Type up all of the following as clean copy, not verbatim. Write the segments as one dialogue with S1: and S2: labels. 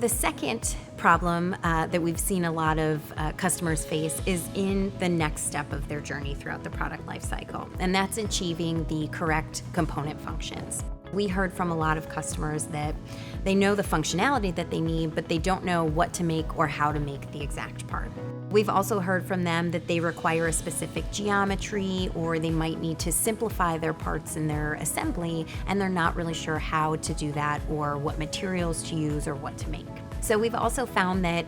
S1: the second problem that we've seen a lot of customers face is in the next step of their journey throughout the product lifecycle, and that's achieving the correct component functions. We heard from a lot of customers that they know the functionality that they need, but they don't know what to make or how to make the exact part. We've also heard from them that they require a specific geometry, or they might need to simplify their parts in their assembly, and they're not really sure how to do that or what materials to use or what to make. So we've also found that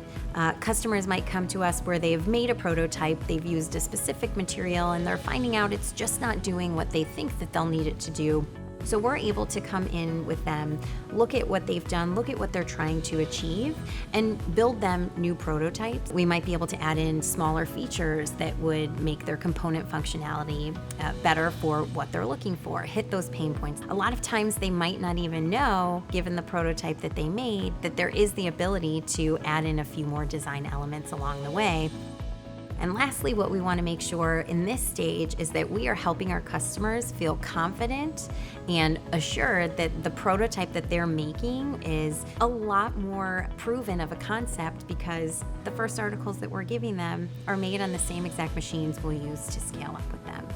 S1: customers might come to us where they've made a prototype, they've used a specific material, and they're finding out it's just not doing what they think that they'll need it to do. So we're able to come in with them, look at what they've done, look at what they're trying to achieve, and build them new prototypes. We might be able to add in smaller features that would make their component functionality better for what they're looking for, hit those pain points. A lot of times they might not even know, given the prototype that they made, that there is the ability to add in a few more design elements along the way. And lastly, what we want to make sure in this stage is that we are helping our customers feel confident and assured that the prototype that they're making is a lot more proven of a concept, because the first articles that we're giving them are made on the same exact machines we'll use to scale up with them.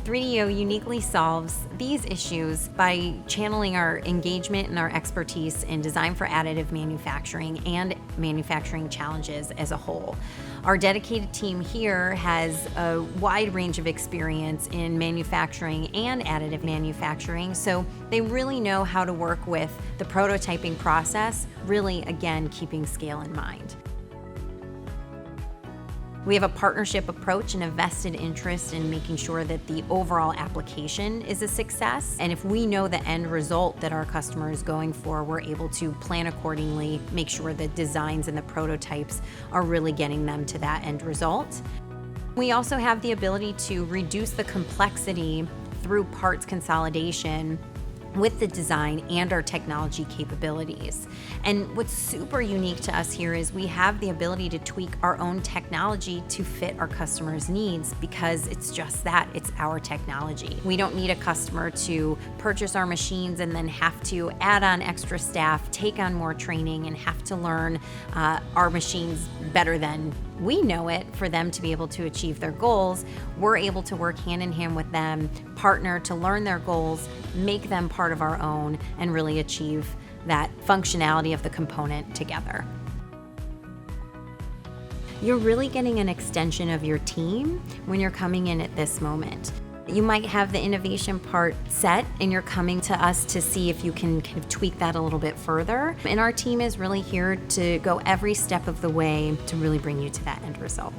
S1: 3DO uniquely solves these issues by channeling our engagement and our expertise in design for additive manufacturing and manufacturing challenges as a whole. Our dedicated team here has a wide range of experience in manufacturing and additive manufacturing, so they really know how to work with the prototyping process, really, again, keeping scale in mind. We have a partnership approach and a vested interest in making sure that the overall application is a success. And if we know the end result that our customer is going for, we're able to plan accordingly, make sure the designs and the prototypes are really getting them to that end result. We also have the ability to reduce the complexity through parts consolidation with the design and our technology capabilities. And what's super unique to us here is we have the ability to tweak our own technology to fit our customers' needs, because it's just that, it's our technology. We don't need a customer to purchase our machines and then have to add on extra staff, take on more training, and have to learn our machines better than we know it for them to be able to achieve their goals. We're able to work hand in hand with them, partner to learn their goals, make them part of our own, and really achieve that functionality of the component together. You're really getting an extension of your team when you're coming in at this moment. You might have the innovation part set and you're coming to us to see if you can kind of tweak that a little bit further. And our team is really here to go every step of the way to really bring you to that end result.